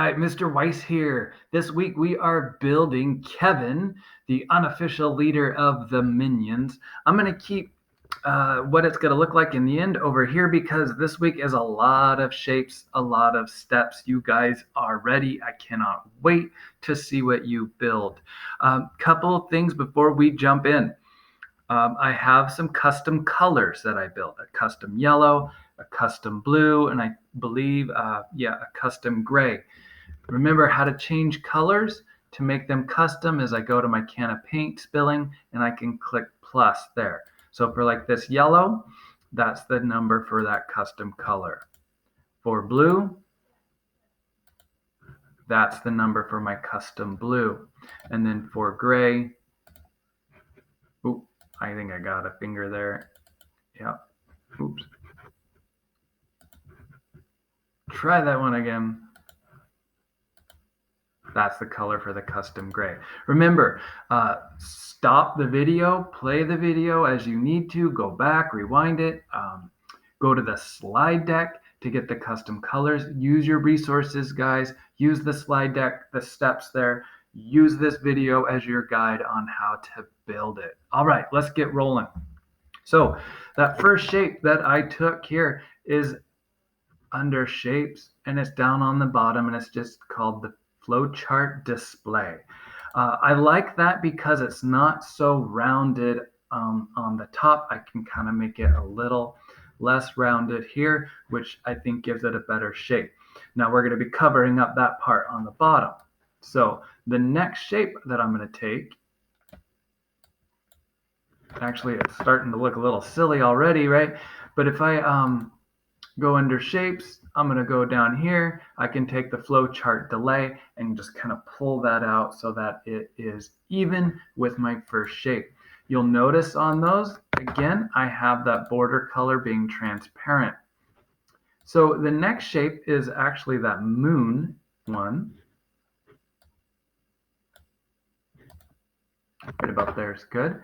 right, Mr. Weiss here. This week we are building Kevin, the unofficial leader of the Minions. I'm going to keep what it's going to look like in the end over here because this week is a lot of shapes, a lot of steps. You guys are ready. I cannot wait to see what you build. Couple things before we jump in. I have some custom colors that I built, a custom yellow, a custom blue, and I believe, a custom gray. Remember how to change colors to make them custom is I go to my can of paint spilling and I can click plus there. So for like this yellow, that's the number for that custom color. For blue, that's the number for my custom blue. And then for gray, I think I got a finger there. Yeah. Oops. Try that one again. That's the color for the custom gray. Remember, stop the video, play the video as you need to, go back, rewind it, go to the slide deck to get the custom colors. Use your resources, guys. Use the slide deck, the steps there. Use this video as your guide on how to build it. All right, let's get rolling. So that first shape that I took here is under shapes and it's down on the bottom and it's just called the flowchart display. I like that because it's not so rounded on the top. I can kind of make it a little less rounded here, which I think gives it a better shape. Now we're going to be covering up that part on the bottom. So the next shape that I'm going to take, actually it's starting to look a little silly already, right? But if I go under shapes, I'm going to go down here. I can take the flowchart delay and just kind of pull that out so that it is even with my first shape. You'll notice on those, again, I have that border color being transparent. So the next shape is actually that moon one. Right about there is good.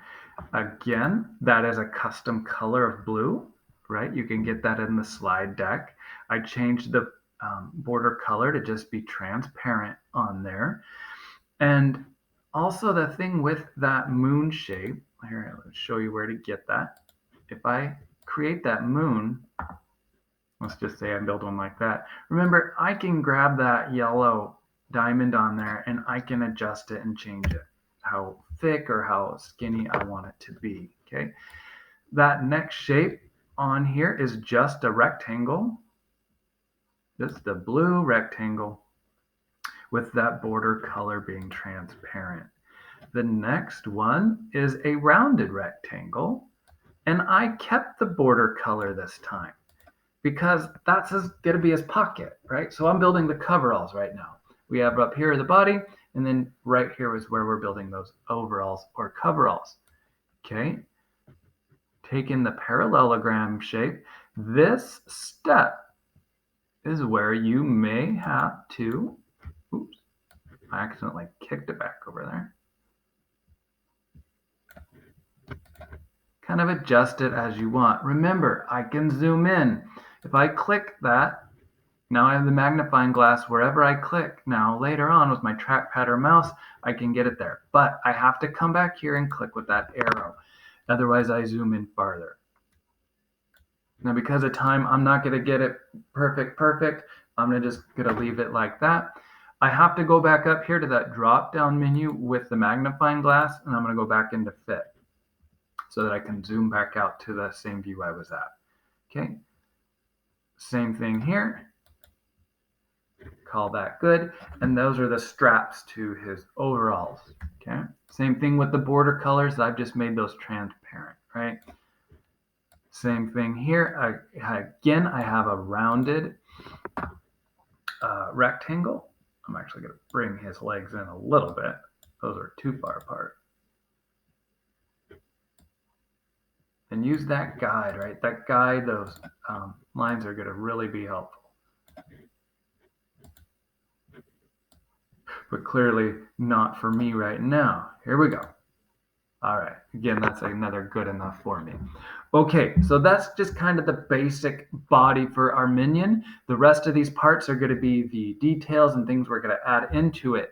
Again, that is a custom color of blue, right? You can get that in the slide deck. I changed the border color to just be transparent on there. And also the thing with that moon shape, here, let's show you where to get that. If I create that moon, let's just say I build one like that. Remember, I can grab that yellow diamond on there and I can adjust it and change it, how thick or how skinny I want it to be, okay? That next shape on here is just a rectangle, just a blue rectangle with that border color being transparent. The next one is a rounded rectangle, and I kept the border color this time because that's going to be his pocket, right? So I'm building the coveralls right now. We have up here the body, and then right here is where we're building those overalls or coveralls, okay? Taking the parallelogram shape, this step is where you may have to, oops, I accidentally kicked it back over there. Kind of adjust it as you want. Remember, I can zoom in. If I click that, now I have the magnifying glass wherever I click. Now later on with my trackpad or mouse, I can get it there. But I have to come back here and click with that arrow. Otherwise, I zoom in farther. Now, because of time, I'm not going to get it perfect. I'm just going to leave it like that. I have to go back up here to that drop-down menu with the magnifying glass, and I'm going to go back into fit so that I can zoom back out to the same view I was at. Okay. Same thing here. Call that good. And those are the straps to his overalls. Okay. Same thing with the border colors. I've just made those transparent, right? Same thing here. Again, I have a rounded rectangle. I'm actually going to bring his legs in a little bit. Those are too far apart. And use that guide, right? That guide, those lines are going to really be helpful. But clearly not for me right now. Here we go. All right. Again, that's another good enough for me. Okay, so that's just kind of the basic body for our minion. The rest of these parts are going to be the details and things we're going to add into it.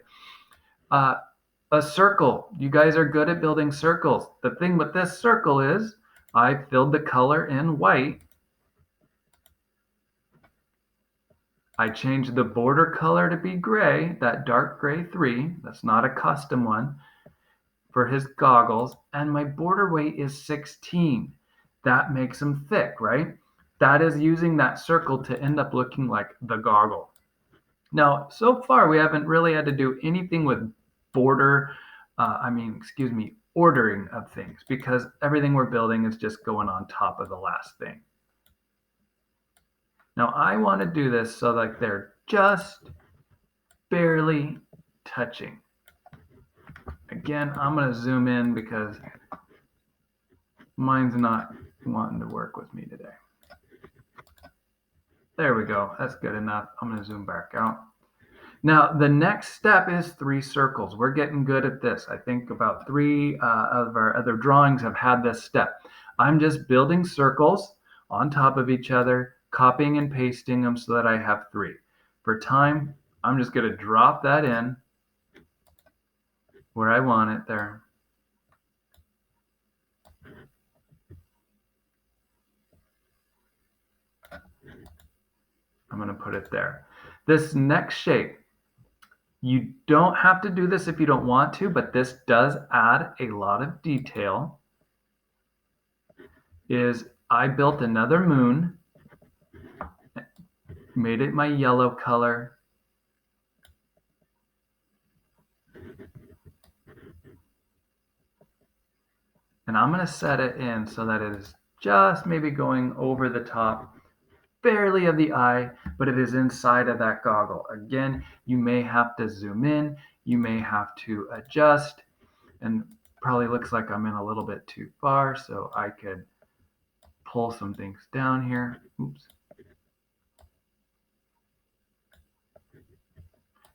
Uh, a circle. You guys are good at building circles. The thing with this circle is I filled the color in white. I changed the border color to be gray, that dark gray 3. That's not a custom one for his goggles. And my border weight is 16. That makes him thick, right? That is using that circle to end up looking like the goggle. Now, so far, we haven't really had to do anything with ordering of things because everything we're building is just going on top of the last thing. Now, I want to do this so that they're just barely touching. Again, I'm going to zoom in because mine's not wanting to work with me today. There we go. That's good enough. I'm going to zoom back out. Now, the next step is 3 circles. We're getting good at this. I think about 3 of our other drawings have had this step. I'm just building circles on top of each other, copying and pasting them so that I have 3. For time, I'm just going to drop that in where I want it there. I'm going to put it there. This next shape, you don't have to do this if you don't want to, but this does add a lot of detail, is I built another moon, made it my yellow color, and I'm going to set it in so that it is just maybe going over the top, barely of the eye, but it is inside of that goggle. Again, you may have to zoom in, you may have to adjust, and probably looks like I'm in a little bit too far, so I could pull some things down here. Oops.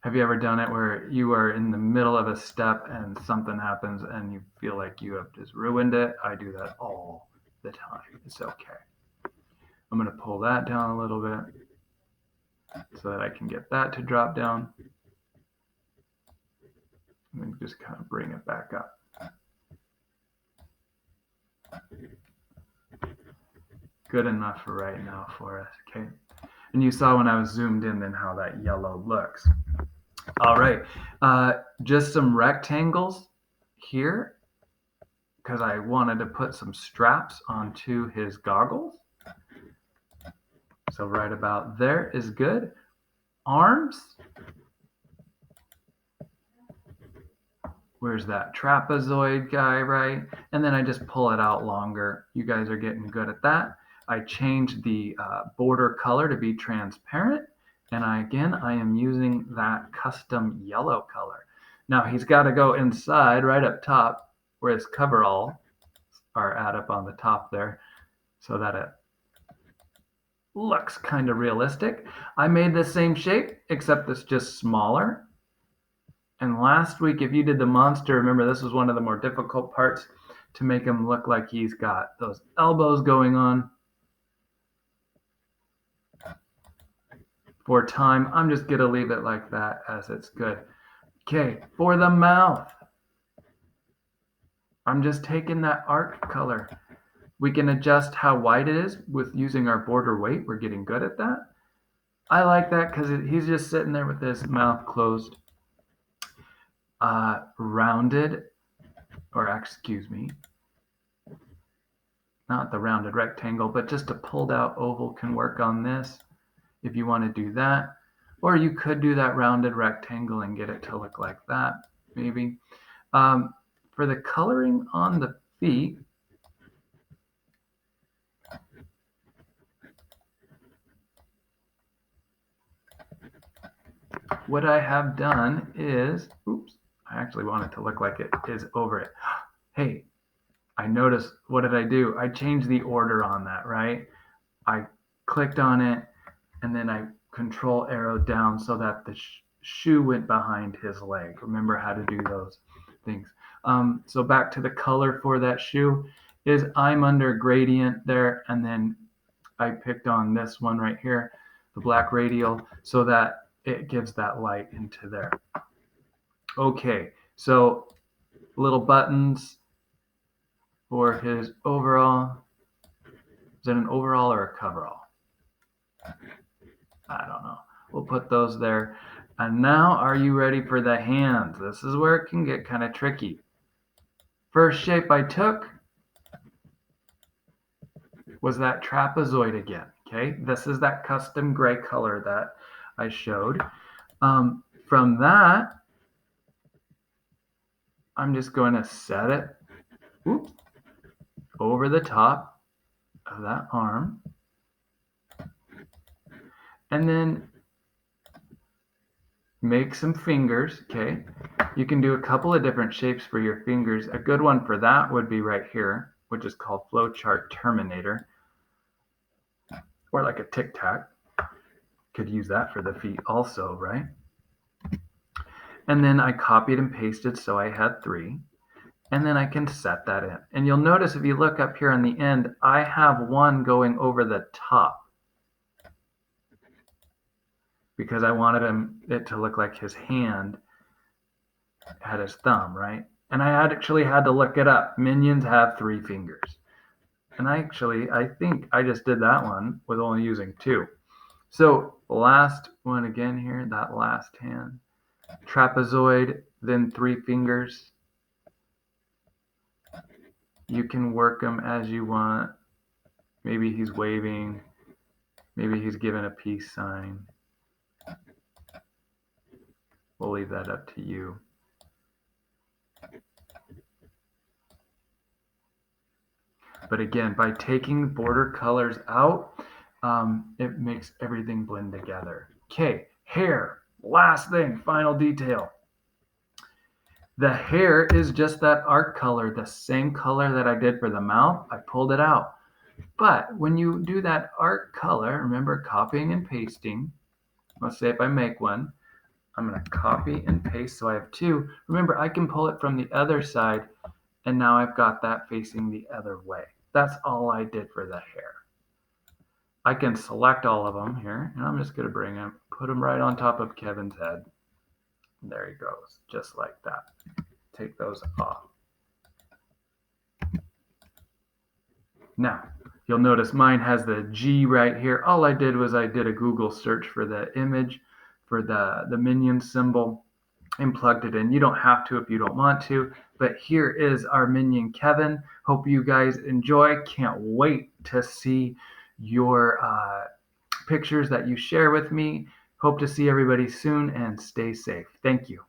Have you ever done it where you are in the middle of a step and something happens and you feel like you have just ruined it? I do that all the time. It's okay. I'm going to pull that down a little bit so that I can get that to drop down. And just kind of bring it back up. Good enough for right now for us, okay? And you saw when I was zoomed in then how that yellow looks. All right, just some rectangles here because I wanted to put some straps onto his goggles. So right about there is good. Arms. Where's that trapezoid guy, right? And then I just pull it out longer. You guys are getting good at that. I changed the border color to be transparent. And I am using that custom yellow color. Now he's got to go inside right up top where his coverall are at up on the top there so that it looks kind of realistic. I made the same shape except it's just smaller. And last week, if you did the monster, remember this was one of the more difficult parts to make him look like he's got those elbows going on. For time, I'm just going to leave it like that as it's good. Okay, for the mouth, I'm just taking that arc color. We can adjust how wide it is with using our border weight. We're getting good at that. I like that because he's just sitting there with his mouth closed. Rounded, or excuse me, not the rounded rectangle, but just a pulled out oval can work on this if you want to do that. Or you could do that rounded rectangle and get it to look like that, maybe. For the coloring on the feet, what I have done is, oops, I actually want it to look like it is over it. Hey, I noticed, what did I do? I changed the order on that, right? I clicked on it and then I control arrow down so that the shoe went behind his leg. Remember how to do those things. So back to the color for that shoe is I'm under gradient there, and then I picked on this one right here, the black radial, so that it gives that light into there. Okay, so little buttons for his overall. Is it an overall or a coverall? I don't know. We'll put those there. And now, are you ready for the hands? This is where it can get kind of tricky. First shape I took was that trapezoid again. Okay, this is that custom gray color that I showed. From that, I'm just going to set it over the top of that arm. And then make some fingers, okay? You can do a couple of different shapes for your fingers. A good one for that would be right here, which is called Flowchart Terminator, or like a tic tac. Could use that for the feet also, right? And then I copied and pasted, so I had 3. And then I can set that in. And you'll notice if you look up here on the end, I have one going over the top because I wanted it to look like his hand had his thumb, right? And I actually had to look it up. Minions have 3 fingers. And I think I just did that one with only using 2. So last one again here, that last hand. Trapezoid, then 3 fingers. You can work them as you want. Maybe he's waving. Maybe he's giving a peace sign. We'll leave that up to you. But again, by taking border colors out, it makes everything blend together. Okay, hair. Last thing, final detail. The hair is just that arc color, the same color that I did for the mouth. I pulled it out. But when you do that arc color, remember copying and pasting. Let's say if I make one, I'm going to copy and paste so I have 2. Remember, I can pull it from the other side, and now I've got that facing the other way. That's all I did for the hair. I can select all of them here, and I'm just going to put them right on top of Kevin's head. There he goes, just like that. Take those off. Now, you'll notice mine has the G right here. All I did was I did a Google search for the image for the Minion symbol and plugged it in. You don't have to if you don't want to, but here is our Minion Kevin. Hope you guys enjoy. Can't wait to see your pictures that you share with me. Hope to see everybody soon and stay safe. Thank you.